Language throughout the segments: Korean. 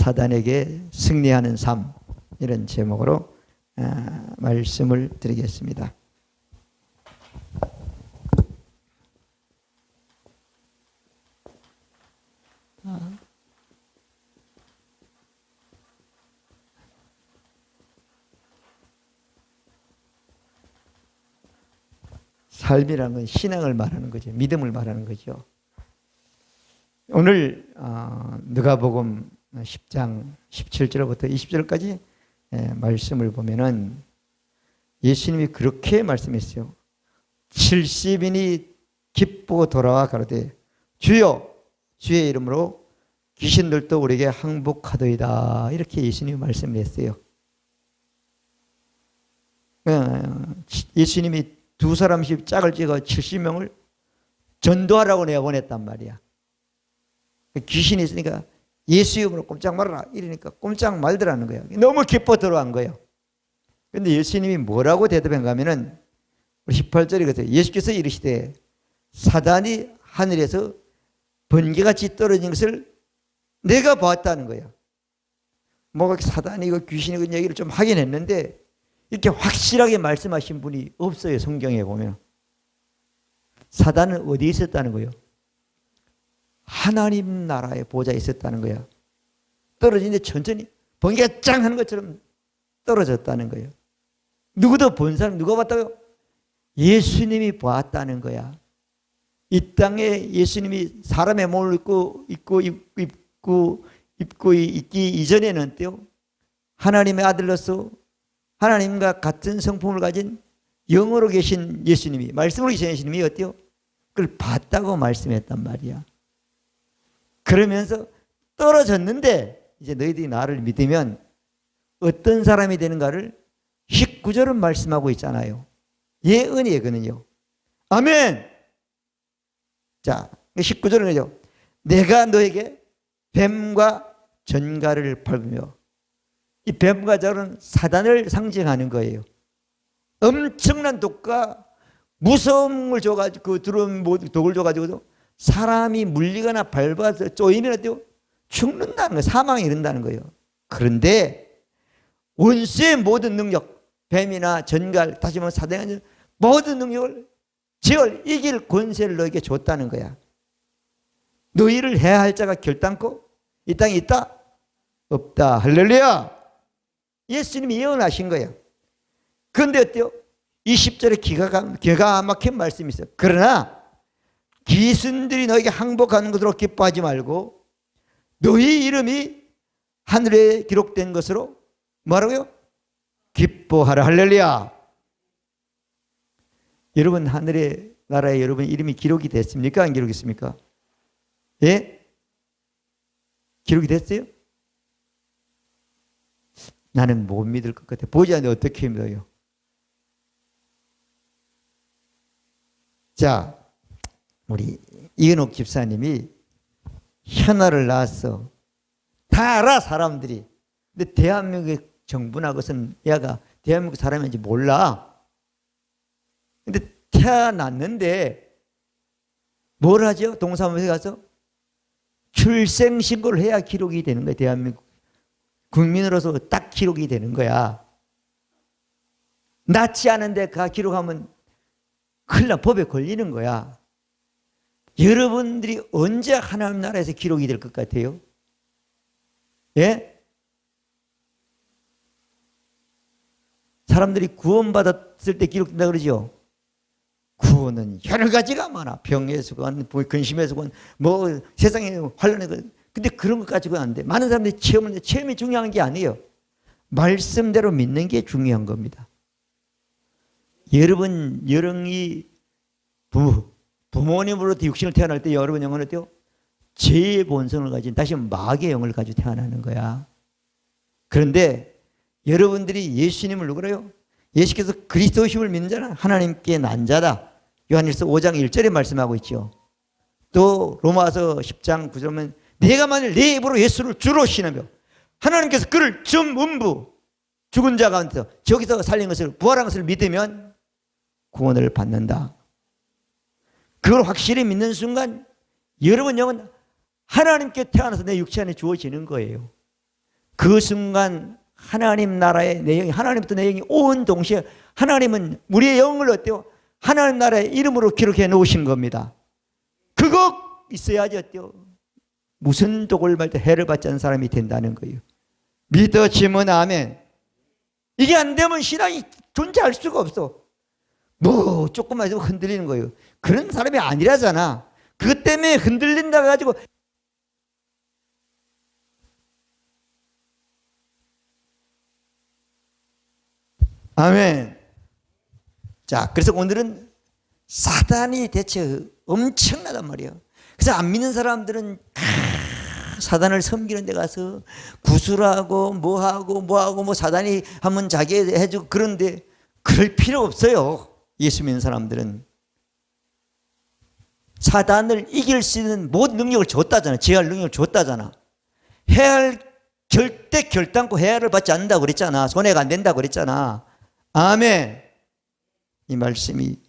사단에게 승리하는 삶, 이런 제목으로 말씀을 드리겠습니다. 삶이라는 건 신앙을 말하는 거죠. 믿음을 말하는 거죠. 오늘 누가복음 10장 17절부터 20절까지 말씀을 보면은 예수님이 그렇게 말씀했어요. 70인이 기쁘고 돌아와 가로되 주여 주의 이름으로 귀신들도 우리에게 항복하더이다. 이렇게 예수님이 말씀을 했어요. 예수님이 두 사람씩 짝을 찍어 70명을 전도하라고 내가 보냈단 말이야. 귀신이 있으니까 예수 이름으로 꼼짝 말아라 이러니까 꼼짝 말더라는 거야. 너무 기뻐 들어간 거예요. 그런데 예수님이 뭐라고 대답한가 하면은 18절이거든요. 예수께서 이르시되 사단이 하늘에서 번개같이 떨어진 것을 내가 보았다는 거야. 뭐가 사단이고 귀신이고 얘기를 좀 하긴 했는데 이렇게 확실하게 말씀하신 분이 없어요. 성경에 보면. 사단은 어디에 있었다는 거예요? 하나님 나라의 보좌에 있었다는 거야. 떨어지는데 천천히 번개가 짱 하는 것처럼 떨어졌다는 거예요. 누구도 본 사람 누가 봤다고요? 예수님이 보았다는 거야. 이 땅에 예수님이 사람의 몸을 입고 있기 이전에는 어때요? 하나님의 아들로서 하나님과 같은 성품을 가진 영으로 계신 예수님이, 말씀으로 계신 예수님이 어때요? 그걸 봤다고 말씀했단 말이야. 그러면서 떨어졌는데 이제 너희들이 나를 믿으면 어떤 사람이 되는가를 19절은 말씀하고 있잖아요. 예언이거든요. 아멘. 자, 19절은 뭐죠? 내가 너에게 뱀과 전갈을 밟으며, 이 뱀과 전갈은 사단을 상징하는 거예요. 엄청난 독과 무서움을 줘가지고 그 들어온 독을 줘가지고도 사람이 물리거나 밟아서 쪼이면 어때요? 죽는다는 거예요. 사망이 이른다는 거예요. 그런데 원수의 모든 능력, 뱀이나 전갈, 다시 말하면 사단의 모든 능력을 죄를 이길 권세를 너에게 줬다는 거야. 너희를 해야 할 자가 결단코 이 땅에 있다? 없다. 할렐루야. 예수님이 예언하신 거예요. 그런데 어때요? 20절에 기가 막힌 말씀이 있어요. 그러나 귀신들이 너에게 항복하는 것으로 기뻐하지 말고 너희 이름이 하늘에 기록된 것으로 뭐라고요? 기뻐하라. 할렐루야. 여러분 하늘의 나라에 여러분 이름이 기록이 됐습니까? 안 기록됐습니까? 예? 기록이 됐어요? 나는 못 믿을 것 같아. 보지 않는데 어떻게 믿어요? 자, 우리 이은옥 집사님이 현아를 낳았어. 다 알아 사람들이. 근데 대한민국의 정부나 그것은 얘가 대한민국 사람인지 몰라. 근데 태어났는데 뭘 하죠? 동사무소에 가서 출생신고를 해야 기록이 되는 거야. 대한민국 국민으로서 딱 기록이 되는 거야. 낳지 않은데 그 기록하면 큰일 나, 법에 걸리는 거야. 여러분들이 언제 하나님 나라에서 기록이 될 것 같아요? 예? 사람들이 구원받았을 때 기록된다 그러죠? 구원은 여러 가지가 많아. 병에서건 근심에서건 뭐 세상에 환란에 근데 그런 것 가지고는 안 돼. 많은 사람들이 체험이 중요한 게 아니에요. 말씀대로 믿는 게 중요한 겁니다. 여러분 영이 부모님으로부터 육신을 태어날 때 여러분 영은 어때요? 죄의 본성을 가진, 다시 마귀의 영을 가지고 태어나는 거야. 그런데 여러분들이 예수님을 누구래요? 예수께서 그리스도심을 믿는 자는 하나님께 난 자다. 요한일서 5장 1절에 말씀하고 있죠. 또 로마서 10장 9절은 내가 만일 내 입으로 예수를 주로 신하며 하나님께서 그를 전문부 죽은 자 가운데서 저기서 살린 것을 부활한 것을 믿으면 구원을 받는다. 그걸 확실히 믿는 순간 여러분 영은 하나님께 태어나서 내 육체 안에 주어지는 거예요. 그 순간 하나님 나라의 내용이, 하나님부터 내용이 온 동시에 하나님은 우리의 영을 어때요? 하나님 나라의 이름으로 기록해 놓으신 겁니다. 그거 있어야지 어때요? 무슨 독을 말때 해를 받지 않는 사람이 된다는 거예요. 믿어지면 아멘. 이게 안 되면 신앙이 존재할 수가 없어. 뭐 조금만 해도 흔들리는 거예요. 그런 사람이 아니라잖아. 그것 때문에 흔들린다 가지고 아멘. 자, 그래서 오늘은 사단이 대체 엄청나단 말이에요. 그래서 안 믿는 사람들은 사단을 섬기는 데 가서 구슬하고 뭐 사단이 하면 자기 해주고 그런데 그럴 필요 없어요. 예수 믿는 사람들은 사단을 이길 수 있는 모든 능력을 줬다잖아. 제할 능력을 줬다잖아. 해할 절대 결단코 해할을 받지 않는다고 그랬잖아. 손해가 안 된다고 그랬잖아. 아멘. 이 말씀이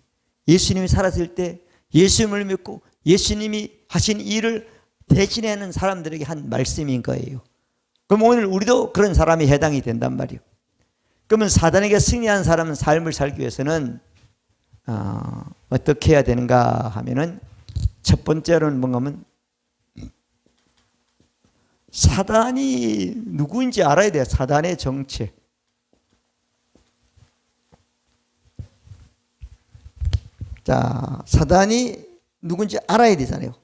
예수님이 살았을 때 예수님을 믿고 예수님이 하신 일을 대신하는 사람들에게 한 말씀인 거예요. 그럼 오늘 우리도 그런 사람이 해당이 된단 말이에요. 그러면 사단에게 승리한 사람은 삶을 살기 위해서는 어떻게 해야 되는가 하면은 첫 번째로는 뭔가 하면 사단이 누구인지 알아야 돼요. 사단의 정체. 자, 사단이 누군지 알아야 되잖아요.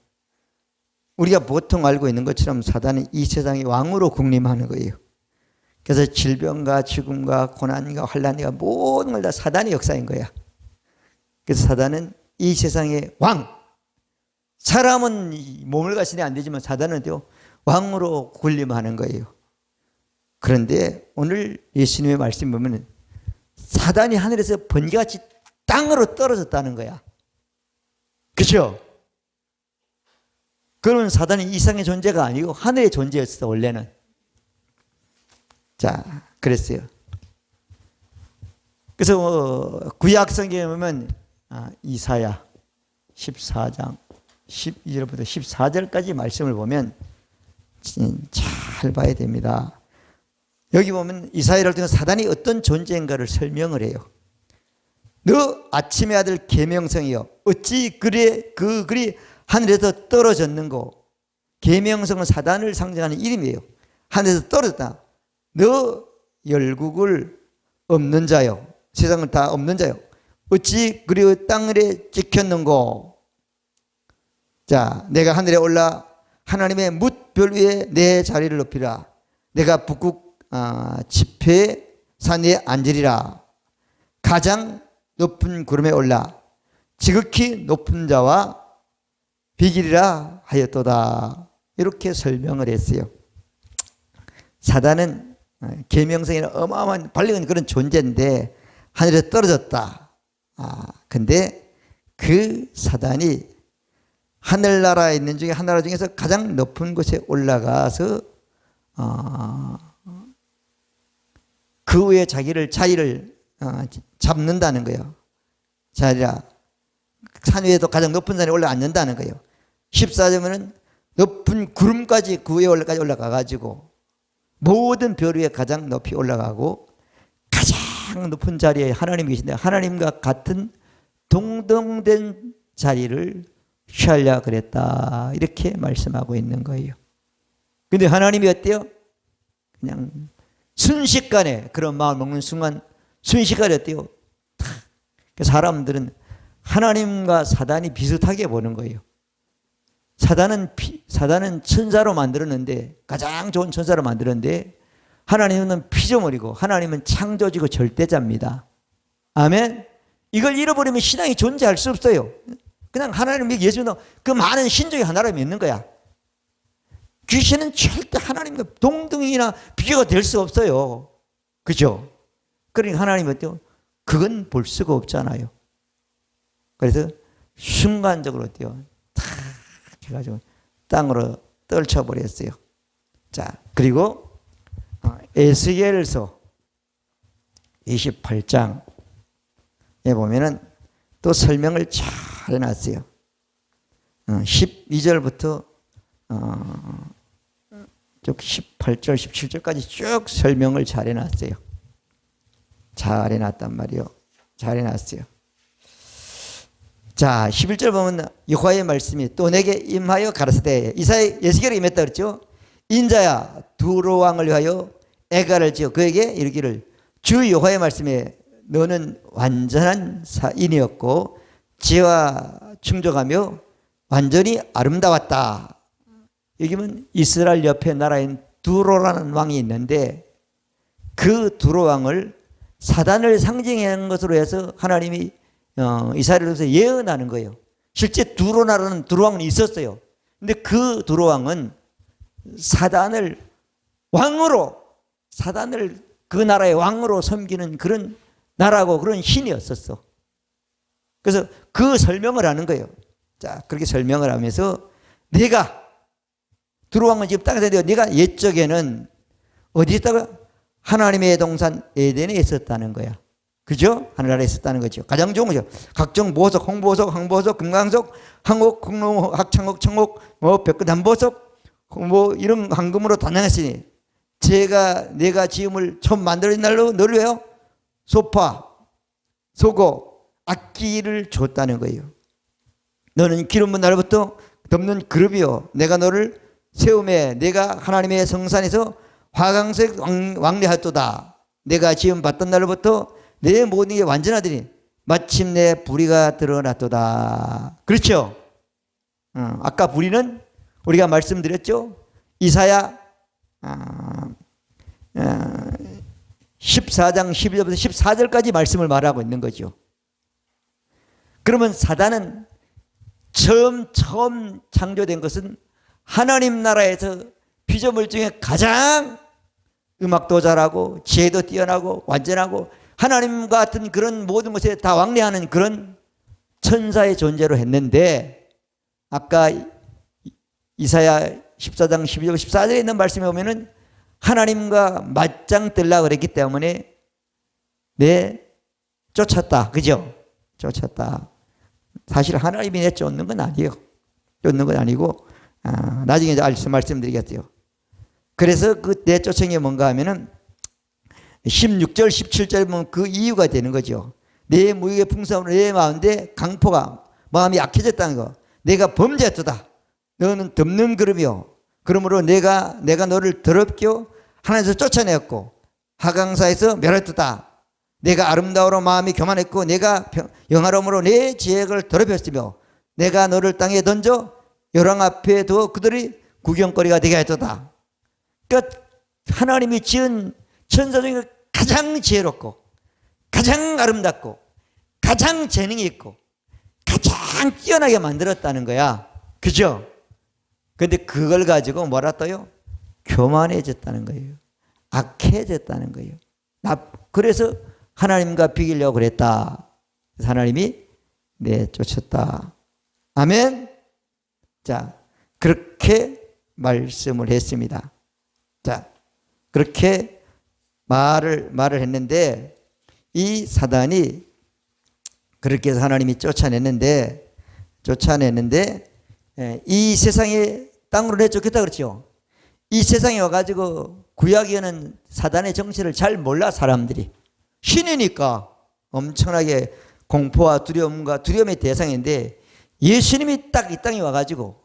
우리가 보통 알고 있는 것처럼 사단은 이 세상의 왕으로 군림하는 거예요. 그래서 질병과 죽음과 고난과 환난과 모든 걸 다 사단의 역사인 거야. 그래서 사단은 이 세상의 왕. 사람은 몸을 가시니 안 되지만 사단은 왕으로 군림하는 거예요. 그런데 오늘 예수님의 말씀 보면 사단이 하늘에서 번개같이 땅으로 떨어졌다는 거야. 그렇죠? 그러면 사단이 이상의 존재가 아니고 하늘의 존재였어 원래는. 자, 그랬어요. 그래서 구약 성경에 보면 이사야 14장 12절부터 14절까지 말씀을 보면 잘 봐야 됩니다. 여기 보면 이사야를 통해 사단이 어떤 존재인가를 설명을 해요. 너 아침의 아들 계명성이여 어찌 그리 하늘에서 떨어졌는고. 계명성은 사단을 상징하는 이름이에요. 하늘에서 떨어졌다. 너 열국을 없는 자요. 세상을 다 없는 자요. 어찌 그리 땅에 찍혔는고. 자, 내가 하늘에 올라 하나님의 뭇별 위에 내 자리를 높이라. 내가 북극 지폐 산 위에 앉으리라. 가장 높은 구름에 올라 지극히 높은 자와 비기리라 하였도다. 이렇게 설명을 했어요. 사단은 계명성이나 어마어마한 발령은 그런 존재인데 하늘에 떨어졌다. 근데 그 사단이 하늘나라에 있는 중에 하나라 중에서 가장 높은 곳에 올라가서 그 위에 자리를 잡는다는 거예요. 자리라. 산 위에도 가장 높은 산에 올라 앉는다는 거예요. 14절은 높은 구름까지 그 위에 올라가가지고 모든 별 위에 가장 높이 올라가고 가장 높은 자리에 하나님이 계신데 하나님과 같은 동등된 자리를 취하려 그랬다. 이렇게 말씀하고 있는 거예요. 근데 하나님이 어때요? 그냥 순식간에 그런 마음 먹는 순간 순식간에 어때요? 사람들은 하나님과 사단이 비슷하게 보는 거예요. 사단은 천사로 만들었는데 가장 좋은 천사로 만들었는데 하나님은 피조물이고 하나님은 창조주고 절대자입니다. 아멘. 이걸 잃어버리면 신앙이 존재할 수 없어요. 그냥 하나님 예수는 그 많은 신종의 하나로 믿는 거야. 귀신은 절대 하나님과 동등이나 비교가 될 수 없어요. 그죠? 그러니까 하나님 어때요? 그건 볼 수가 없잖아요. 그래서 순간적으로 어때요? 탁 해가지고 땅으로 떨쳐버렸어요. 자, 그리고 에스겔서 28장에 보면은 또 설명을 잘 해놨어요. 12절부터 쭉 18절, 17절까지 쭉 설명을 잘 해놨어요. 잘 해놨단 말이요. 잘 해놨어요. 자, 11절 보면 여호와의 말씀이 또 내게 임하여 가라사대, 이사야 예수께로 임했다 그랬죠. 인자야, 두로 왕을 위하여 애가를 지어 그에게 이르기를, 주 여호와의 말씀에 너는 완전한 인이었고 지혜와 충족하며 완전히 아름다웠다. 여기는 이스라엘 옆에 나라인 두로라는 왕이 있는데, 그 두로 왕을 사단을 상징하는 것으로 해서 하나님이 이스라엘로서 예언하는 거예요. 실제 두로라는 두로 왕은 있었어요. 근데 그 두로 왕은 사단을 그 나라의 왕으로 섬기는 그런 나라고 그런 신이었었어. 그래서 그 설명을 하는 거예요. 자, 그렇게 설명을 하면서 네가, 두로 왕은 지금 땅에서 네가 옛적에는 어디 있다가 하나님의 동산 에덴에 있었다는 거야. 그죠? 하늘나라에 있었다는 거죠. 가장 좋은 거죠. 각종 보석, 홍보석, 황보석, 금강석, 항옥, 국록, 학창옥, 청옥, 벽끝 단보석, 이런 황금으로 단장했으니 내가 지음을 처음 만들어진 날로 너를 왜요? 소파, 소고, 악기를 줬다는 거예요. 너는 기름 붓는 날부터 덮는 그룹이요, 내가 너를 세움에 내가 하나님의 성산에서 화강색 왕래하였도다. 내가 지음 받던 날부터 내 모든 게 완전하더니 마침내 불의가 드러났도다. 그렇죠? 아까 불의는 우리가 말씀드렸죠. 이사야 14장 12절부터 14절까지 말씀을 말하고 있는 거죠. 그러면 사단은 처음 창조된 것은 하나님 나라에서 피조물 중에 가장 음악도 잘하고 지혜도 뛰어나고 완전하고 하나님과 같은 그런 모든 것에 다 왕래하는 그런 천사의 존재로 했는데, 아까 이사야 14장 12절 14절에 있는 말씀에 보면은 하나님과 맞짱 뜨려고 그랬기 때문에 쫓았다. 그죠? 쫓았다. 사실 하나님이 내쫓는 건 아니에요. 쫓는 건 아니고, 나중에 이제 말씀드리겠어요. 그래서 그 내쫓은 게 뭔가 하면은 16절 17절 보면 그 이유가 되는 거죠. 내 무익의 풍성으로 내 마음인데 강포가 마음이 약해졌다는 거. 내가 범죄했다. 너는 덮는 그룹이요. 그러므로 내가 너를 더럽게 하나님에서 쫓아내었고 하강사에서 멸했다. 내가 아름다우로 마음이 교만했고 내가 영화로움으로 내 지혜를 더럽혔으며 내가 너를 땅에 던져 열왕 앞에 두어 그들이 구경거리가 되게 했다. 그러니까 하나님이 지은 천사 중에 가장 지혜롭고 가장 아름답고 가장 재능이 있고 가장 뛰어나게 만들었다는 거야. 그죠? 근데 그걸 가지고 뭐라 떠요? 교만해졌다는 거예요. 악해졌다는 거예요. 그래서 하나님과 비기려고 그랬다. 그래서 하나님이 내쫓았다. 아멘. 자, 그렇게 말씀을 했습니다. 자, 그렇게 말을 했는데, 이 사단이 그렇게 해서 하나님이 쫓아냈는데 이 세상에 땅으로 내쫓겠다 그랬죠. 이 세상에 와가지고 구약에는 사단의 정체를 잘 몰라. 사람들이 신이니까 엄청나게 공포와 두려움의 대상인데, 예수님이 딱 이 땅에 와가지고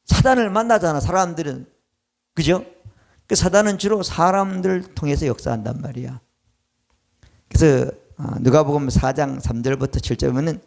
사단을 만나잖아. 사람들은. 그죠? 그 사단은 주로 사람들 통해서 역사한단 말이야. 그래서 누가복음 4장 3절부터 7절 보면은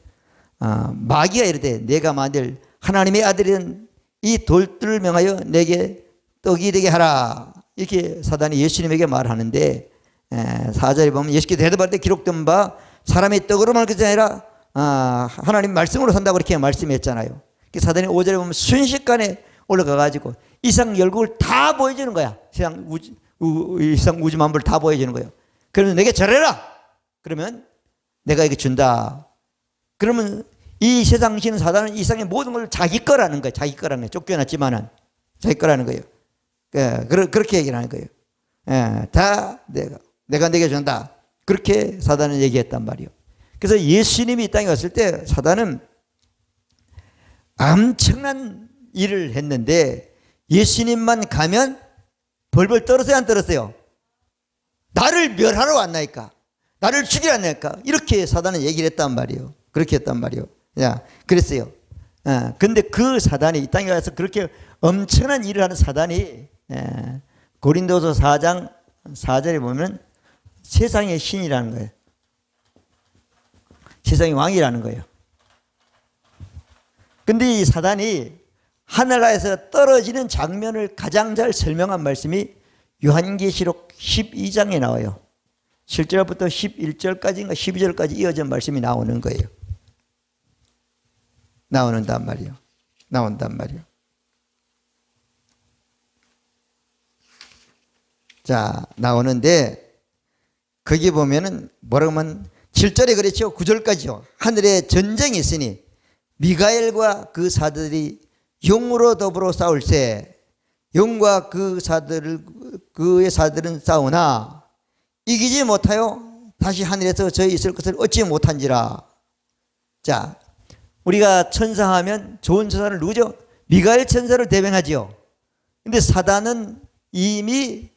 마귀가 이르되 내가 만일 하나님의 아들인 이 돌들을 명하여 내게 떡이 되게 하라. 이렇게 사단이 예수님에게 말하는데, 4절에 보면 예수께서 대답할 때 기록된 바 사람의 떡으로 말 것이 아니라 하나님 말씀으로 산다고 이렇게 말씀했잖아요. 사단이 5절에 보면 순식간에 올라가가지고 이상 열국을 다 보여주는 거야. 세상 우주 만물을 다 보여주는 거예요. 그러면 내게 절해라. 그러면 내가 이게 준다. 그러면 이 세상 신은 사단은 이 세상의 모든 걸 자기 거라는 거예요. 자기 거라는 거예요. 쫓겨났지만은 자기 거라는 거예요. 그렇게 얘기를 하는 거예요. 다 내가 내게 준다. 그렇게 사단은 얘기했단 말이에요. 그래서 예수님이 이 땅에 왔을 때 사단은 엄청난 일을 했는데, 예수님만 가면 벌벌 떨었어요, 안 떨었어요? 나를 멸하러 왔나이까? 나를 죽이러 왔나이까? 이렇게 사단은 얘기를 했단 말이에요. 그렇게 했단 말이에요. 야, 그랬어요. 근데 그 사단이 이 땅에 와서 그렇게 엄청난 일을 하는 사단이 고린도서 4장 4절에 보면 세상의 신이라는 거예요. 세상의 왕이라는 거예요. 근데 이 사단이 하늘나라에서 떨어지는 장면을 가장 잘 설명한 말씀이 요한계시록 12장에 나와요. 7절부터 11절까지인가 12절까지 이어진 말씀이 나오는 거예요. 나온단 말이에요. 자, 나오는데 거기 보면은 뭐라고 하면 7절에 그랬죠. 9절까지요. 하늘에 전쟁이 있으니 미가엘과 그 사들이 용으로 더불어 싸울세. 용과 그의 사들은 싸우나 이기지 못하여 다시 하늘에서 저희 있을 것을 얻지 못한지라. 자, 우리가 천사하면 좋은 천사를 누구죠? 미가엘 천사를 대변하지요. 근데 사단은 이미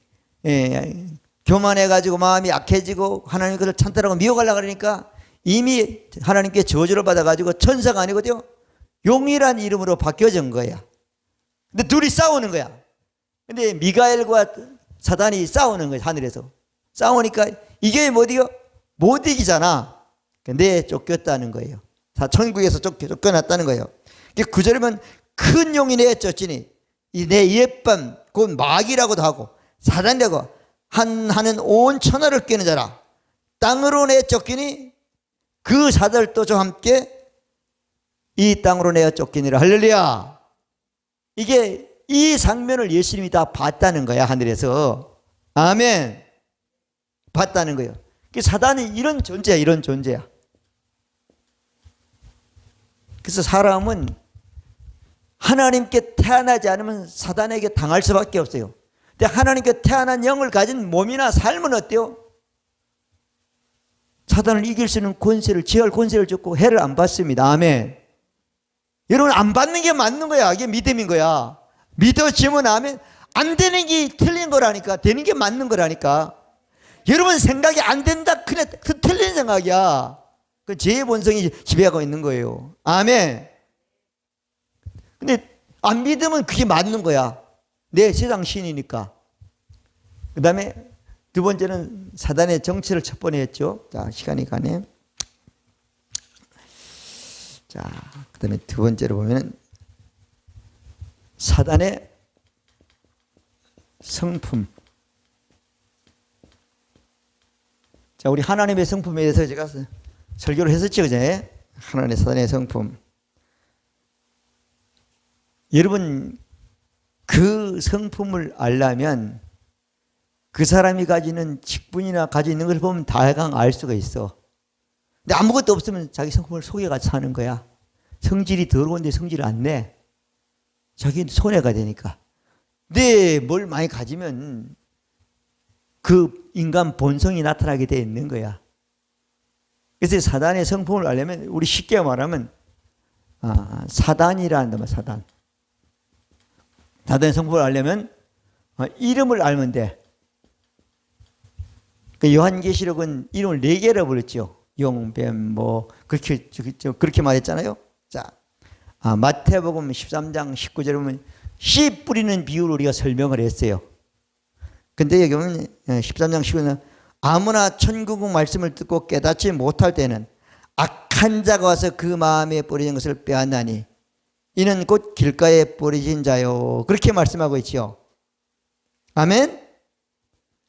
교만해가지고 마음이 약해지고 하나님 것을 찬탈하고 미워가려고 그러니까 이미 하나님께 저주를 받아가지고 천사가 아니거든요. 용이란 이름으로 바뀌어진 거야. 근데 둘이 싸우는 거야. 근데 미가엘과 사단이 싸우는 거야. 하늘에서 싸우니까 이게 못 이기잖아. 근데 쫓겼다는 거예요. 천국에서 쫓겨났다는 거예요. 9절이면 큰 용이 내쫓으니 내 예쁨 곧 마귀라고도 하고 사단이라고 하는 온 천하를 꿰는 자라. 땅으로 내쫓기니 그 사들도 저 함께 이 땅으로 내어 쫓기니라. 할렐루야. 이게 이 장면을 예수님이 다 봤다는 거야. 하늘에서. 아멘. 봤다는 거예요. 사단이 이런 존재야. 이런 존재야. 그래서 사람은 하나님께 태어나지 않으면 사단에게 당할 수밖에 없어요. 근데 하나님께 태어난 영을 가진 몸이나 삶은 어때요? 사단을 이길 수 있는 권세를, 지할 권세를 줬고 해를 안 받습니다. 아멘. 여러분, 안 받는 게 맞는 거야. 이게 믿음인 거야. 믿어지면 아멘. 안 되는 게 틀린 거라니까. 되는 게 맞는 거라니까. 여러분 생각이 안 된다. 그냥 틀린 생각이야. 그 죄의 본성이 지배하고 있는 거예요. 아멘. 근데 안 믿으면 그게 맞는 거야. 내 세상 신이니까. 그 다음에 두 번째는 사단의 정치를 첫 번에 했죠. 자, 시간이 가네. 자, 그 다음에 두 번째로 보면 사단의 성품. 자, 우리 하나님의 성품에 대해서 제가 설교를 했었죠, 그제? 하나님의 사단의 성품. 여러분, 그 성품을 알려면 그 사람이 가지는 직분이나 가지고 있는 걸 보면 다강 알 수가 있어. 근데 아무것도 없으면 자기 성품을 속여가지고 사는 거야. 성질이 더러운데 성질을 안 내. 자기는 손해가 되니까. 근데 뭘 많이 가지면 그 인간 본성이 나타나게 돼 있는 거야. 그래서 사단의 성품을 알려면 우리 쉽게 말하면 사단이라는 말, 사단. 사단의 성품을 알려면 이름을 알면 돼. 그 요한계시록은 이름을 4개라 불렀죠. 용, 뱀, 그렇게 말했잖아요. 자, 마태복음 13장 19절에 보면 씨 뿌리는 비유를 우리가 설명을 했어요. 근데 여기 보면 13장 19절은 아무나 천국 말씀을 듣고 깨닫지 못할 때는 악한 자가 와서 그 마음에 뿌리는 것을 빼앗나니 이는 곧 길가에 뿌려진 자요. 그렇게 말씀하고 있죠. 아멘?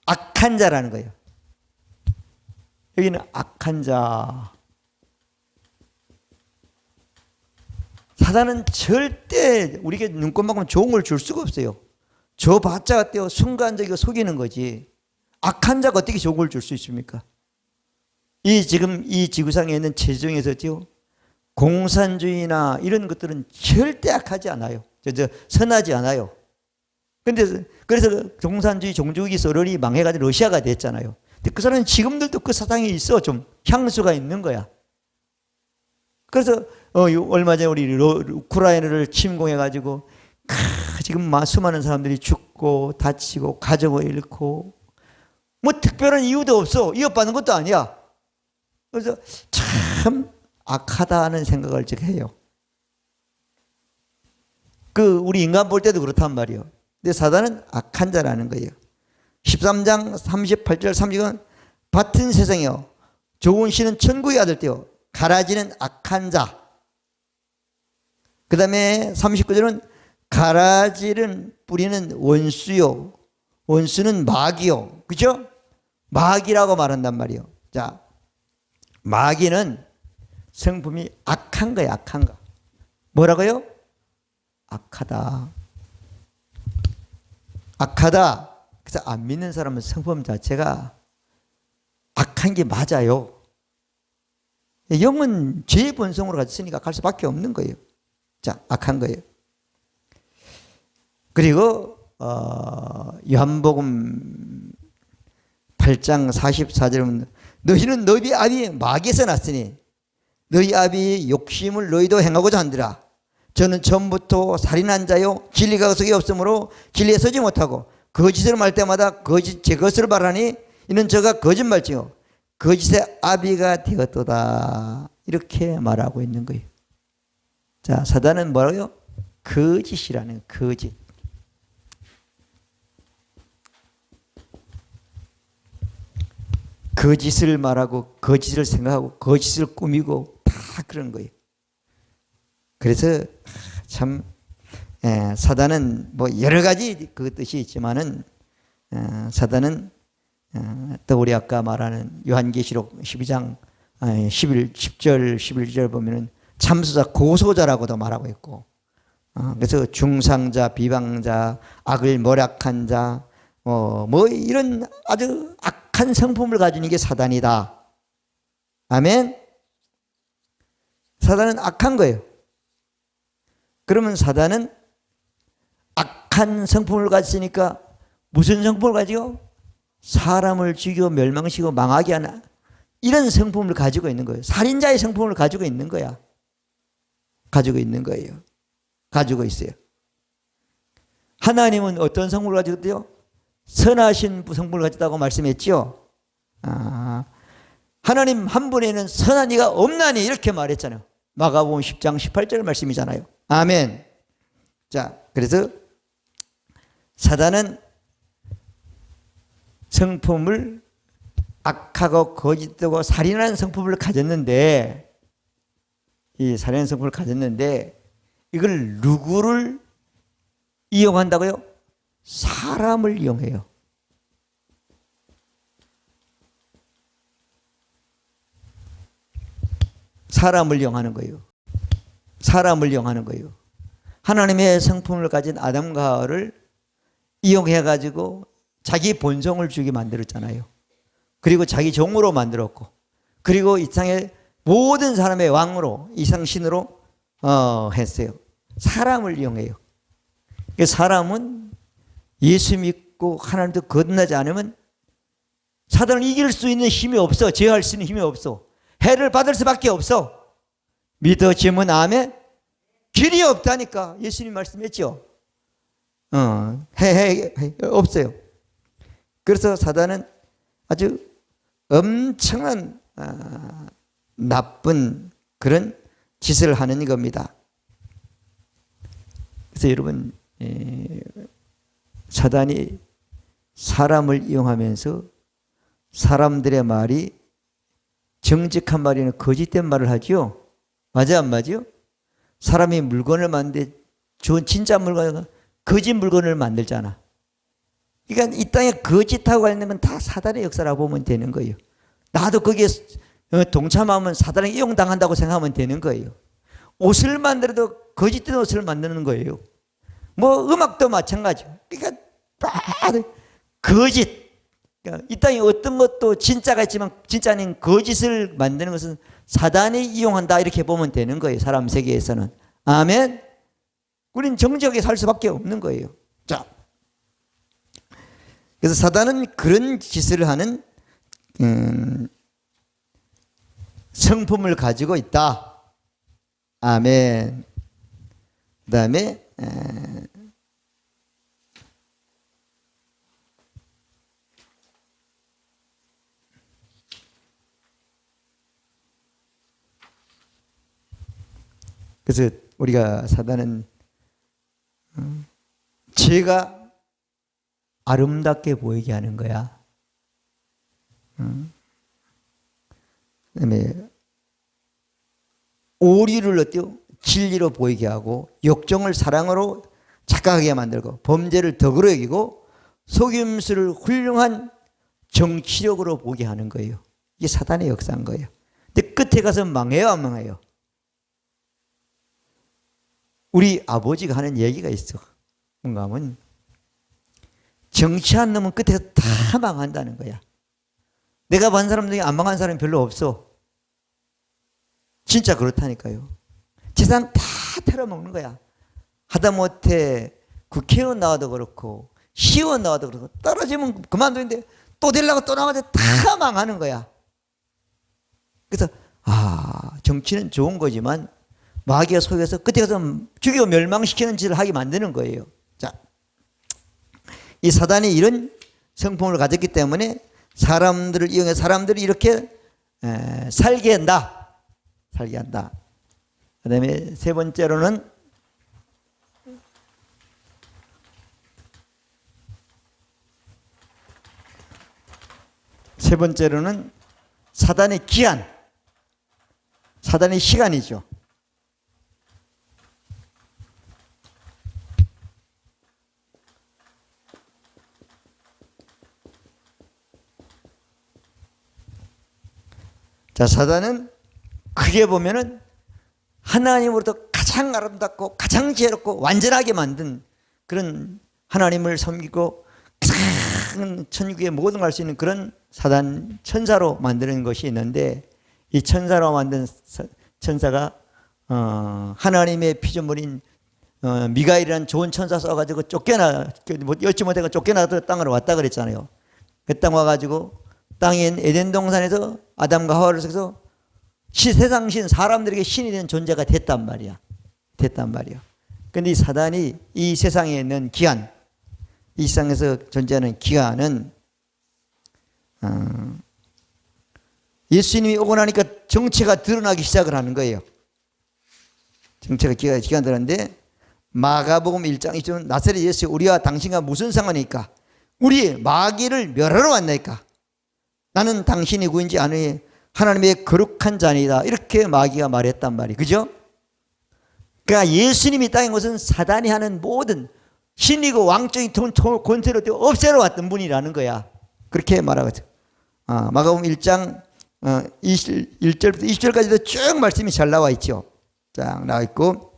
악한 자라는 거예요. 여기는 악한 자. 사단은 절대 우리에게 눈꽃만큼 좋은 걸 줄 수가 없어요. 저 봤자 어때요? 순간적이고 속이는 거지. 악한 자가 어떻게 좋은 걸 줄 수 있습니까? 지금 이 지구상에 있는 체중에서죠. 공산주의나 이런 것들은 절대 악하지 않아요. 선하지 않아요. 그래서 공산주의 종주국이 소련이 망해가지고 러시아가 됐잖아요. 근데 그 사람은 지금들도 그 사상이 있어. 좀 향수가 있는 거야. 그래서 얼마 전에 우리 우크라이나를 침공해가지고 지금 수많은 사람들이 죽고 다치고 가정을 잃고 뭐 특별한 이유도 없어. 이웃받는 것도 아니야. 그래서 참 악하다는 생각을 즉 해요. 우리 인간 볼 때도 그렇단 말이에요. 근데 사단은 악한 자라는 거예요. 13장 38절 30은 밭은 세상이요 좋은 씨는 천국의 아들 떼요 가라지는 악한 자. 그 다음에 39절은 가라지는 뿌리는 원수요 원수는 마귀요. 그죠? 마귀라고 말한단 말이에요. 자, 마귀는 성품이 악한 거예요. 악한 거. 뭐라고요? 악하다. 악하다. 그래서 안 믿는 사람은 성품 자체가 악한 게 맞아요. 영은 죄의 본성으로 가졌으니까 갈 수밖에 없는 거예요. 자, 악한 거예요. 그리고 요한복음 8장 44절에 보면 너희는 너희 아비 마귀에서 났으니 너희 아비 욕심을 너희도 행하고자 한디라. 저는 처음부터 살인한 자요 진리가 속에 없으므로 진리에 서지 못하고 거짓을 말 때마다 제 것을 말하니 이는 저가 거짓말지요 거짓의 아비가 되었도다. 이렇게 말하고 있는 거예요. 자, 사단은 뭐라고요? 거짓이라는 거짓. 거짓을 말하고 거짓을 생각하고 거짓을 꾸미고 다 그런 거예요. 그래서 참 사단은 뭐 여러 가지 그 뜻이 있지만은 사단은 또 우리 아까 말하는 요한계시록 12장 10절 11절 보면은 참소자 고소자라고도 말하고 있고 그래서 중상자 비방자 악을 모략한 자 뭐 이런 아주 악한 성품을 가진 게 사단이다. 아멘. 사단은 악한 거예요. 그러면 사단은 악한 성품을 가졌으니까 무슨 성품을 가지고? 사람을 죽이고 멸망시키고 망하게 하는 이런 성품을 가지고 있는 거예요. 살인자의 성품을 가지고 있는 거야. 가지고 있는 거예요. 가지고 있어요. 하나님은 어떤 성품을 가지고 있대요? 선하신 성품을 가졌다고 말씀했죠. 하나님 한 분에는 선한 이가 없나니 이렇게 말했잖아요. 마가복음 10장 18절 말씀이잖아요. 아멘. 자, 그래서 사단은 성품을 악하고 거짓되고 살인하는 성품을 가졌는데 이 살인하는 성품을 가졌는데 이걸 누구를 이용한다고요? 사람을 이용해요. 사람을 이용하는 거예요. 사람을 이용하는 거예요. 하나님의 성품을 가진 아담과 하와를 이용해 가지고 자기 본성을 주게 만들었잖아요. 그리고 자기 종으로 만들었고 그리고 이 땅의 모든 사람의 왕으로 이상신으로 했어요. 사람을 이용해요. 사람은 예수 믿고 하나님도 거듭나지 않으면 사단을 이길 수 있는 힘이 없어. 제어할 수 있는 힘이 없어. 해를 받을 수밖에 없어. 믿어지면 아멘. 길이 없다니까. 예수님 말씀했죠. 없어요. 그래서 사단은 아주 엄청난 나쁜 그런 짓을 하는 겁니다. 그래서 여러분 사단이 사람을 이용하면서 사람들의 말이 정직한 말이는 거짓된 말을 하죠. 맞아 안 맞아요? 사람이 물건을 만드는데 좋은 진짜 물건을 거짓 물건을 만들잖아. 그러니까 이 땅에 거짓하고 관련된 건 다 사단의 역사라고 보면 되는 거예요. 나도 거기에 동참하면 사단에 이용당한다고 생각하면 되는 거예요. 옷을 만들어도 거짓된 옷을 만드는 거예요. 뭐 음악도 마찬가지예요. 그러니까 거짓. 그러니까 이 땅에 어떤 것도 진짜가 있지만 진짜 아닌 거짓을 만드는 것은 사단이 이용한다 이렇게 보면 되는 거예요. 사람 세계에서는. 아멘. 우리는 정직하게 살 수밖에 없는 거예요. 자, 그래서 사단은 그런 짓을 하는 성품을 가지고 있다. 아멘. 그 다음에 그래서 우리가 사단은 죄가 아름답게 보이게 하는 거야. 그다음에 오류를 어때요? 진리로 보이게 하고 역정을 사랑으로 착각하게 만들고 범죄를 덕으로 여기고 속임수를 훌륭한 정치력으로 보게 하는 거예요. 이게 사단의 역사인 거예요. 근데 끝에 가서 망해요, 안 망해요? 우리 아버지가 하는 얘기가 있어. 뭔가 하면 정치한 놈은 끝에서 다 망한다는 거야. 내가 본 사람 중에 안 망한 사람이 별로 없어. 진짜 그렇다니까요. 재산 다 털어먹는 거야. 하다못해 국회의원 나와도 그렇고 시의원 나와도 그렇고 떨어지면 그만두는데 또 되려고 또 나가서 다 망하는 거야. 그래서 정치는 좋은 거지만 마귀가 속여서 끝에 가서 죽이고 멸망시키는 짓을 하게 만드는 거예요. 자, 이 사단이 이런 성품을 가졌기 때문에 사람들을 이용해 사람들이 이렇게 살게 한다. 살게 한다. 그 다음에 세 번째로는 사단의 기한, 사단의 시간이죠. 자, 사단은 크게 보면은 하나님으로부터 가장 아름답고 가장 지혜롭고 완전하게 만든 그런 하나님을 섬기고 가장 천국의 모든 걸 할 수 있는 그런 사단 천사로 만드는 것이 있는데 이 천사로 만든 천사가 하나님의 피조물인 미가엘이라는 좋은 천사 써가지고 여지 못해가 쫓겨나서 땅으로 왔다 그랬잖아요. 그 땅 와가지고 땅인 에덴 동산에서 아담과 하와를 통해서 세상 신 사람들에게 신이 되는 존재가 됐단 말이야. 그런데 이 사단이 이 세상에 있는 기한, 이 세상에서 존재하는 기한은 예수님이 오고 나니까 정체가 드러나기 시작을 하는 거예요. 정체가 기가 드러나는데 마가복음 1장 2절 나사렛 예수 우리와 당신과 무슨 상관이니까 우리 마귀를 멸하러 왔나이까 나는 당신이 구인지 아느니 하나님의 거룩한 자니다. 이렇게 마귀가 말했단 말이에요. 그죠? 그러니까 예수님이 땅에 것은 사단이 하는 모든 신이고 왕적인 권세를 없애러 왔던 분이라는 거야. 그렇게 말하거든. 마가복음 1장 21절부터 20절까지도 쭉 말씀이 잘 나와 있죠. 쫙 나와 있고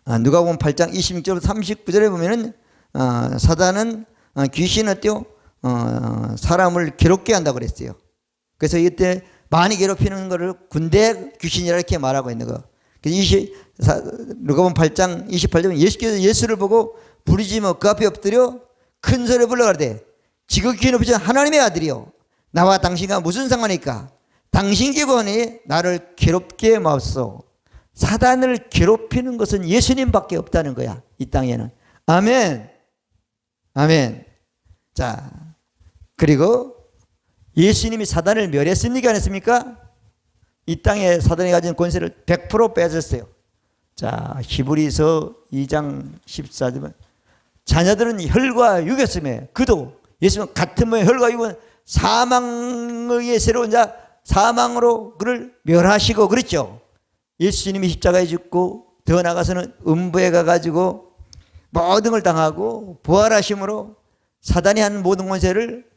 누가복음 8장 26절부터 39절에 보면은 사단은 귀신은 어때요? 사람을 괴롭게 한다고 그랬어요. 그래서 이때 많이 괴롭히는 것을 군대 귀신이라 이렇게 말하고 있는 거. 누가복음 8장 28절 예수께서 예수를 보고 부르짖으며 그 앞에 엎드려 큰 소리로 불러가되 지극히 높으신 하나님의 아들이요 나와 당신과 무슨 상관이니까 당신께 구하니 나를 괴롭게 마옵소서. 사단을 괴롭히는 것은 예수님밖에 없다는 거야. 이 땅에는. 아멘. 아멘. 자, 그리고 예수님이 사단을 멸했습니까? 안 했습니까? 이 땅에 사단이 가진 권세를 100% 빼앗았어요. 자, 히브리서 2장 14절 자녀들은 혈과 육이었음에 그도 예수님은 같은 모양 혈과 육은 사망의 새로운 자 사망으로 그를 멸하시고 그랬죠. 예수님이 십자가에 죽고 더 나아가서는 음부에 가가지고 모든 걸 당하고 부활하심으로 사단이 하는 모든 권세를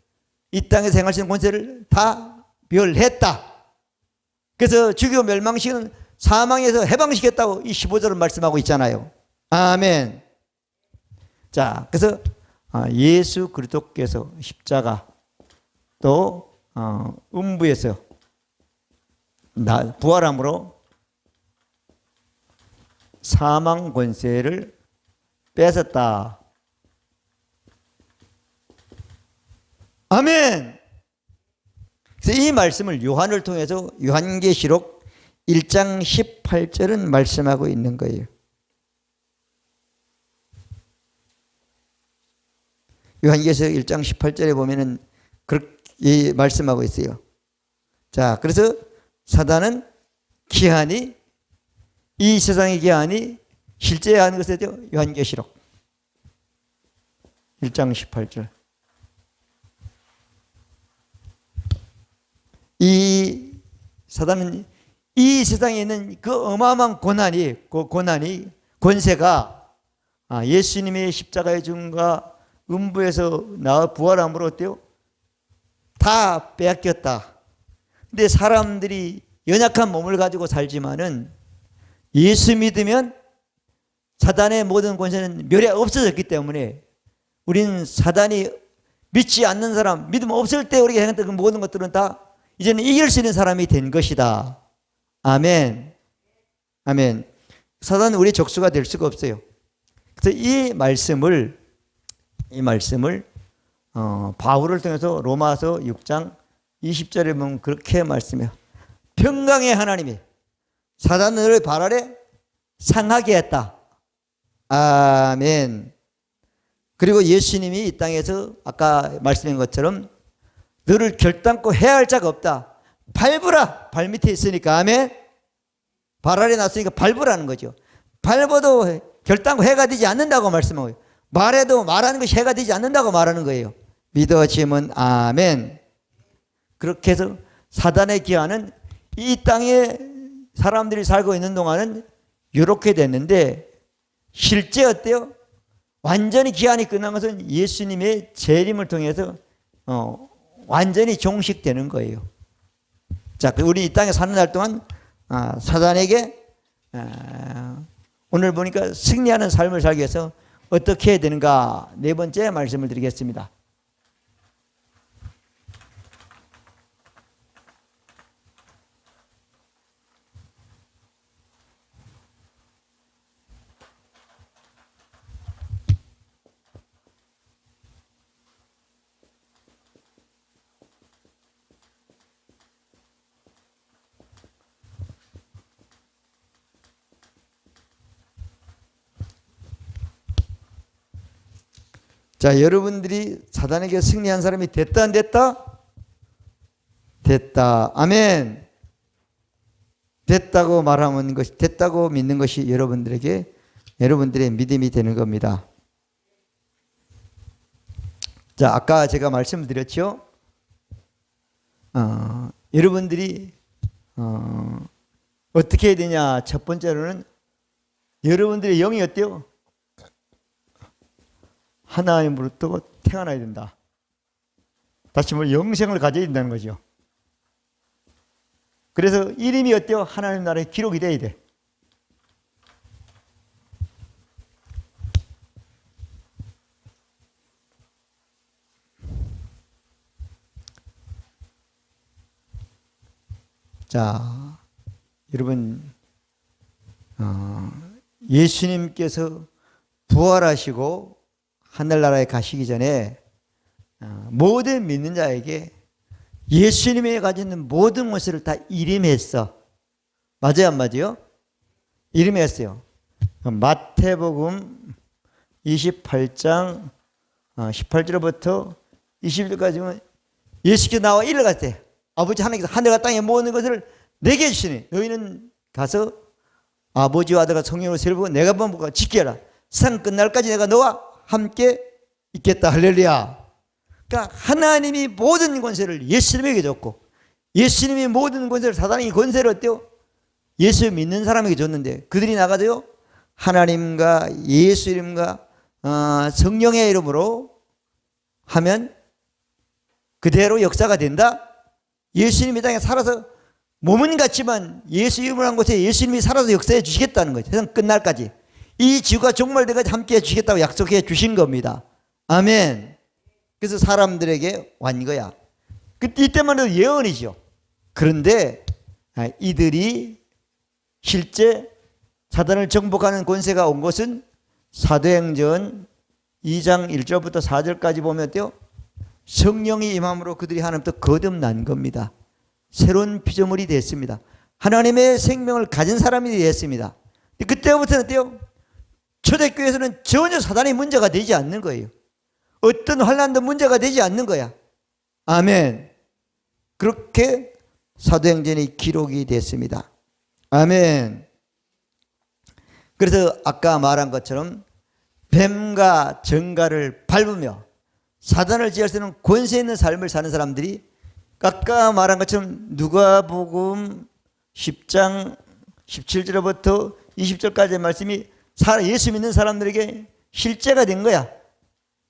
이 땅에 생활할 수 있는 권세를 다 멸했다. 그래서 죽이고 멸망시키는 사망에서 해방시켰다고 이 15절을 말씀하고 있잖아요. 아멘. 자, 그래서 예수 그리스도께서 십자가 또 음부에서 부활함으로 사망 권세를 뺏었다. 아멘. 그래서 이 말씀을 요한을 통해서 요한계시록 1장 18절은 말씀하고 있는 거예요. 요한계시록 1장 18절에 보면은 그렇게 말씀하고 있어요. 자, 그래서 사단은 기한이 이 세상의 기한이 실제 하는 것에 대해 요한계시록 1장 18절. 이 사단은 이 세상에 있는 그 어마어마한 권세가 예수님의 십자가의 죽음과 음부에서 나와 부활함으로 어때요? 다 빼앗겼다. 근데 사람들이 연약한 몸을 가지고 살지만은 예수 믿으면 사단의 모든 권세는 멸해 없어졌기 때문에 우리는 사단이 믿지 않는 사람, 믿음 없을 때 우리가 행했던 그 모든 것들은 다 이제는 이길 수 있는 사람이 된 것이다. 아멘. 아멘. 사단은 우리의 적수가 될 수가 없어요. 그래서 이 말씀을 바울을 통해서 로마서 6장 20절에 보면 그렇게 말씀해요. 평강의 하나님이 사단을 발 아래 상하게 했다. 아멘. 그리고 예수님이 이 땅에서 아까 말씀한 것처럼 너를 결단코 해야 할 자가 없다. 밟으라. 발 밑에 있으니까. 아멘. 발 아래 놨으니까 밟으라는 거죠. 밟아도 결단코 해가 되지 않는다고 말씀하고요. 말해도 말하는 것이 해가 되지 않는다고 말하는 거예요. 믿어지면 아멘. 그렇게 해서 사단의 기한은 이 땅에 사람들이 살고 있는 동안은 이렇게 됐는데 실제 어때요? 완전히 기한이 끝난 것은 예수님의 재림을 통해서 완전히 종식되는 거예요. 자, 우리 이 땅에 사는 날 동안 사단에게 오늘 보니까 승리하는 삶을 살기 위해서 어떻게 해야 되는가 네 번째 말씀을 드리겠습니다. 자, 여러분들이 사단에게 승리한 사람이 됐다 안 됐다? 됐다. 아멘. 됐다고 말하는 것이, 됐다고 믿는 것이 여러분들의 믿음이 되는 겁니다. 자, 아까 제가 말씀을 드렸죠. 여러분들이 어떻게 해야 되냐? 첫 번째로는 여러분들의 영이 어때요? 하나님으로부터 태어나야 된다. 다시 말해 영생을 가져야 된다는 거죠. 그래서 이름이 어때요? 하나님 나라의 기록이 돼야 돼. 자, 여러분, 예수님께서 부활하시고 하늘나라에 가시기 전에 모든 믿는 자에게 예수님이 가지고 있는 모든 것을 다 이름했어. 맞아요, 안 맞아요? 이름했어요. 마태복음 28장 18절부터 20절까지는 예수께서 나와 이르러 갔대. 아버지 하나님께서 하늘과 땅에 모든 것을 내게 주시니 너희는 가서 아버지와 아들과 성령으로 세우고 내가 본보고 지켜라. 세상 끝날까지 내가 너와 함께 있겠다. 할렐루야. 그러니까 하나님이 모든 권세를 예수님에게 줬고 예수님이 모든 권세를 사단이 권세를 어때요? 예수 믿는 사람에게 줬는데 그들이 나가도요 하나님과 예수 이름과 성령의 이름으로 하면 그대로 역사가 된다. 예수님이 땅에 살아서 몸은 같지만 예수 이름을 한 곳에 예수님이 살아서 역사해 주시겠다는 거죠. 세상 끝날까지 이 지구가 종말되기까지 함께 해 주시겠다고 약속해 주신 겁니다. 아멘. 그래서 사람들에게 완 거야. 이때만 해도 예언이죠. 그런데 이들이 실제 사단을 정복하는 권세가 온 것은 사도행전 2장 1절부터 4절까지 보면 어때요? 성령이 임함으로 그들이 하나님부터 거듭난 겁니다. 새로운 피조물이 됐습니다. 하나님의 생명을 가진 사람이 됐습니다. 그때부터는 어때요? 초대교회에서는 전혀 사단의 문제가 되지 않는 거예요. 어떤 환난도 문제가 되지 않는 거야. 아멘. 그렇게 사도행전이 기록이 됐습니다. 아멘. 그래서 아까 말한 것처럼 뱀과 정갈을 밟으며 사단을 제할 수 있는 권세 있는 삶을 사는 사람들이 아까 말한 것처럼 누가복음 10장 17절부터 20절까지의 말씀이 예수 믿는 사람들에게 실제가 된 거야.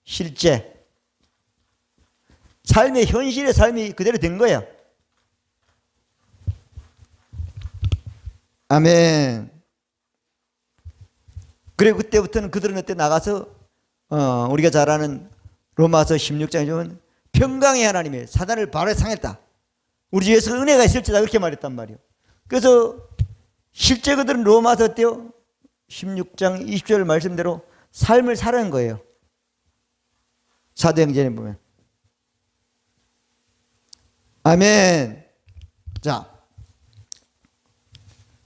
실제. 삶의 현실의 삶이 그대로 된 거야. 아멘. 그리고 그때부터는 그들은 그때 나가서 우리가 잘 아는 로마서 16장에 보면 평강의 하나님의 사단을 발에 상했다. 우리 주 예수가 은혜가 있을지다 그렇게 말했단 말이에요. 그래서 실제 그들은 로마서 어때요? 16장 20절 말씀대로 삶을 살아낸 거예요. 사도행전에 보면. 아멘. 자,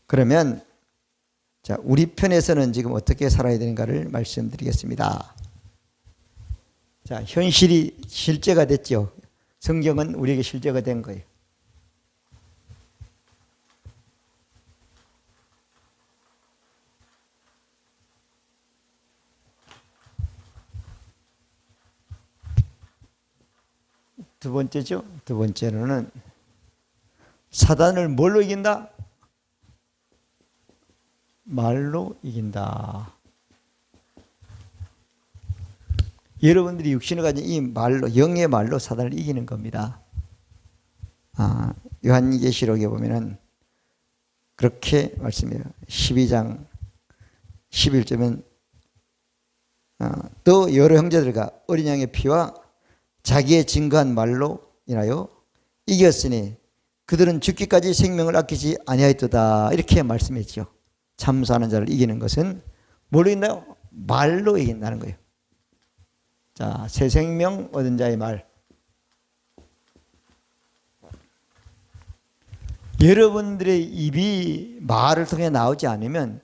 그러면 자, 우리 편에서는 지금 어떻게 살아야 되는가를 말씀드리겠습니다. 자, 현실이 실제가 됐죠. 성경은 우리에게 실제가 된 거예요. 두 번째죠. 두 번째로는 사단을 뭘로 이긴다? 말로 이긴다. 여러분들이 육신을 가진 이 말로, 영의 말로 사단을 이기는 겁니다. 요한계시록에 보면은 그렇게 말씀해요. 12장 11절은 또 여러 형제들과 어린 양의 피와 자기의 증거한 말로 인하여 이겼으니 그들은 죽기까지 생명을 아끼지 아니하였도다. 이렇게 말씀했죠. 참소하는 자를 이기는 것은 뭘로 이긴다요? 말로 이긴다는 거예요. 자, 새 생명 얻은 자의 말. 여러분들의 입이 말을 통해 나오지 않으면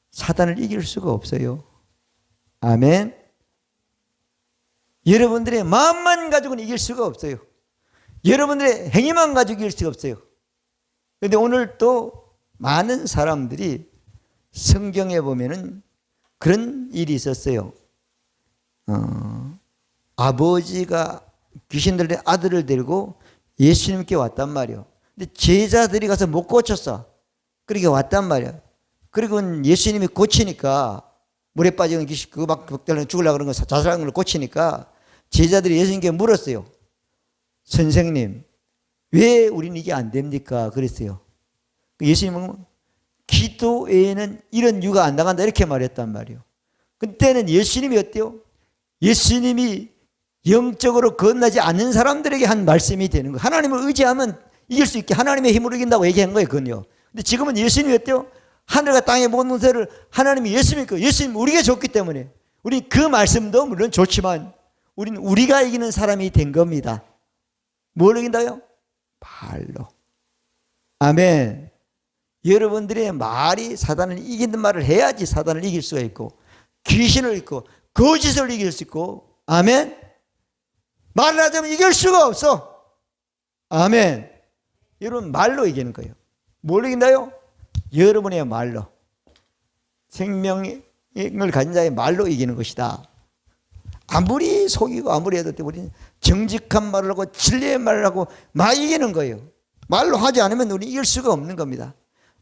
사단을 이길 수가 없어요. 아멘. 여러분들의 마음만 가지고는 이길 수가 없어요. 여러분들의 행위만 가지고 이길 수가 없어요. 그런데 오늘 또 많은 사람들이 성경에 보면은 그런 일이 있었어요. 아버지가 귀신들의 아들을 데리고 예수님께 왔단 말이에요. 근데 제자들이 가서 못 고쳤어. 그러니까 왔단 말이에요. 그리고 예수님이 고치니까 물에 빠지는 귀신 그거 막 죽으려고 그런 거 자살하는 걸 고치니까 제자들이 예수님께 물었어요. 선생님, 왜 우리는 이게 안 됩니까? 그랬어요. 예수님은 기도 외에는 이런 유가 안 나간다 이렇게 말했단 말이에요. 그때는 예수님이 어때요? 예수님이 영적으로 거듭나지 않는 사람들에게 한 말씀이 되는 거예요. 하나님을 의지하면 이길 수 있게 하나님의 힘으로 이긴다고 얘기한 거예요. 그건요. 근데 지금은 예수님이 어때요? 하늘과 땅의 모든 것을 하나님이 예수님이 예수님 우리가 줬기 때문에 우리 그 말씀도 물론 좋지만 우리는 우리가 이기는 사람이 된 겁니다. 뭘 이긴다요? 말로. 아멘. 여러분들의 말이 사단을 이기는 말을 해야지 사단을 이길 수가 있고 귀신을 이기고 거짓을 이길 수 있고 아멘. 말을 하자면 이길 수가 없어. 아멘. 여러분 말로 이기는 거예요. 뭘 이긴다요? 여러분의 말로. 생명을 가진 자의 말로 이기는 것이다. 아무리 속이고 아무리 해도 우리는 정직한 말을 하고 진리의 말을 하고 막 이기는 거예요. 말로 하지 않으면 우리는 이길 수가 없는 겁니다.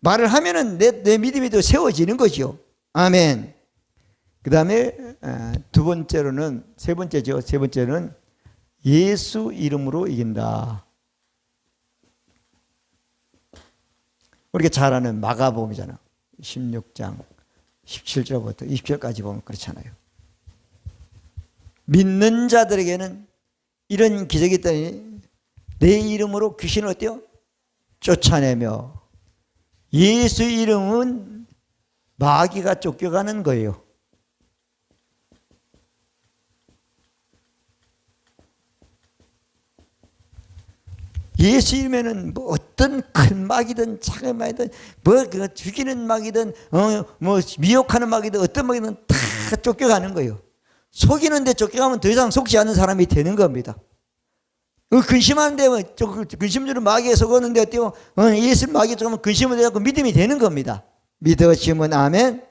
말을 하면은 내 믿음이 더 세워지는 것이요. 아멘. 그 다음에 세 번째는 예수 이름으로 이긴다. 우리가 잘 아는 마가복음이잖아. 16장 17절부터 20절까지 보면 그렇잖아요. 믿는 자들에게는 이런 기적이 있다니 내 이름으로 귀신을 어때요? 쫓아내며 예수 이름은 마귀가 쫓겨가는 거예요. 예수 이름에는 뭐 어떤 큰 마귀든 작은 마귀든 뭐 죽이는 마귀든 뭐 미혹하는 마귀든 어떤 마귀든 다 쫓겨가는 거예요. 속이는데 쫓겨가면 더 이상 속지 않는 사람이 되는 겁니다. 근심하는데 근심주는 마귀에 속았는데 어때요? 예수 마귀에 속으면 근심을 해갖고 믿음이 되는 겁니다. 믿어지면 아멘.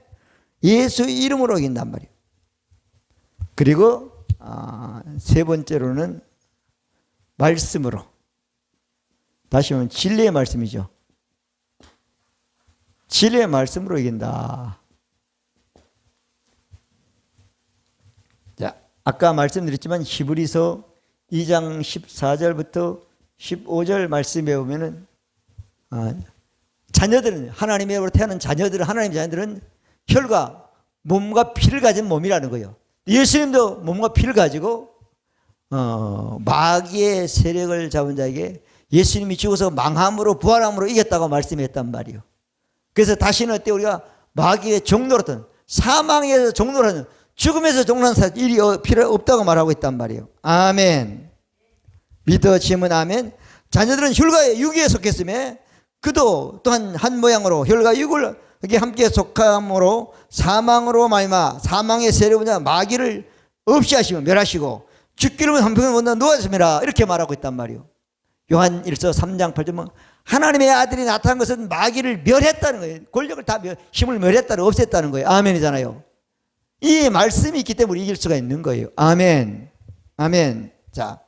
예수 이름으로 이긴단 말이에요. 그리고 세 번째로는 말씀으로. 다시 보면 진리의 말씀이죠. 진리의 말씀으로 이긴다. 자, 아까 말씀드렸지만 히브리서 2장 14절부터 15절 말씀에 보면은 자녀들은 하나님의 태어난 자녀들은 하나님의 자녀들은 혈과 몸과 피를 가진 몸이라는 거예요. 예수님도 몸과 피를 가지고 마귀의 세력을 잡은 자에게 예수님이 죽어서 망함으로 부활함으로 이겼다고 말씀했단 말이에요. 그래서 다시는 어때 우리가 마귀의 종노릇은 사망에서 종노릇은 죽음에서 종노릇은 일이 필요 없다고 말하고 있단 말이에요. 아멘. 믿어지면 아멘. 자녀들은 혈과 육에 속했으며 그도 또한 한 모양으로 혈과 육을 함께 속함으로 사망으로 말미암아 사망의 세력을 마귀를 없이 하시고 멸하시고 죽기를 한평을 못나 누웠음이라 이렇게 말하고 있단 말이에요. 요한 1서 3장 8절 하나님의 아들이 나타난 것은 마귀를 멸했다는 거예요. 권력을 다 힘을 멸했다는 없앴다는 거예요. 아멘이잖아요. 이 말씀이 있기 때문에 이길 수가 있는 거예요. 아멘. 아멘. 자,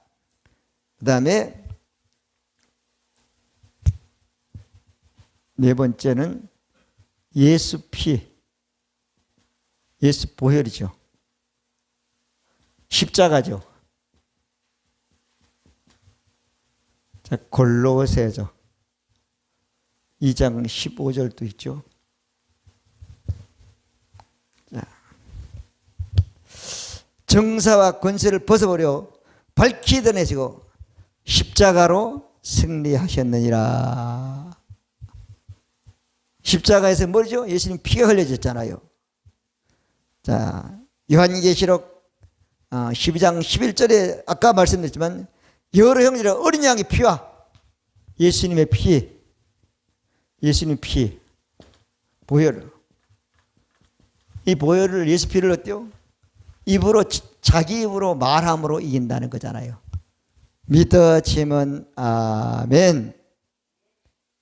그 다음에 네 번째는 예수 피, 예수 보혈이죠. 십자가죠. 자, 골로새죠. 2장 15절도 있죠. 자, 정사와 권세를 벗어버려 밝히 드러내시고 십자가로 승리하셨느니라. 십자가에서 뭐죠? 예수님 피가 흘려졌잖아요. 자, 요한계시록 12장 11절에 아까 말씀드렸지만 여러 형제들 어린 양의 피와 예수님의 피, 예수님 피, 보혈. 이 보혈을 예수 피를 어때요? 입으로 자기 입으로 말함으로 이긴다는 거잖아요. 믿어지면 아멘.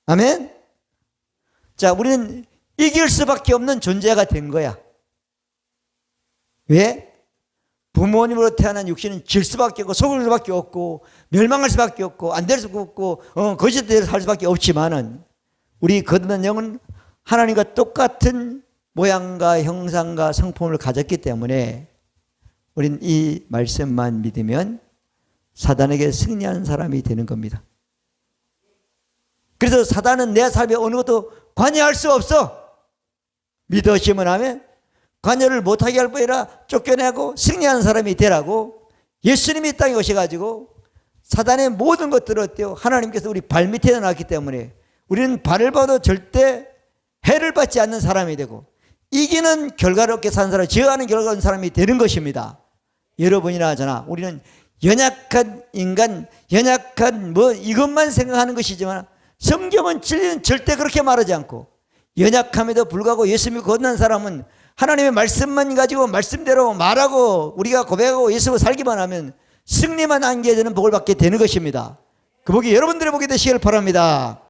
아멘. 자, 우리는 이길 수밖에 없는 존재가 된 거야. 왜? 부모님으로 태어난 육신은 질 수밖에 없고 속을 수밖에 없고 멸망할 수밖에 없고 안 될 수밖에 없고 거짓대로 살 수밖에 없지만은 우리 거듭난 영은 하나님과 똑같은 모양과 형상과 성품을 가졌기 때문에 우리는 이 말씀만 믿으면 사단에게 승리하는 사람이 되는 겁니다. 그래서 사단은 내 삶에 어느 것도 관여할 수 없어. 믿으시면 하면 관여를 못하게 할 뿐이라 쫓겨내고 승리하는 사람이 되라고 예수님이 이 땅에 오셔가지고 사단의 모든 것들을 어때요? 하나님께서 우리 발밑에 놨기 때문에 우리는 발을 봐도 절대 해를 받지 않는 사람이 되고 이기는 결과롭게 사는 사람, 지어가는 결과로운 사람이 되는 것입니다. 여러분이나 저나 우리는 연약한 인간, 연약한 이것만 생각하는 것이지만 성경은 진리는 절대 그렇게 말하지 않고 연약함에도 불구하고 예수님이 거듭난 사람은 하나님의 말씀만 가지고 말씀대로 말하고 우리가 고백하고 예수로 살기만 하면 승리만 안겨지는 복을 받게 되는 것입니다. 그 복이 여러분들의 복이 되시길 바랍니다.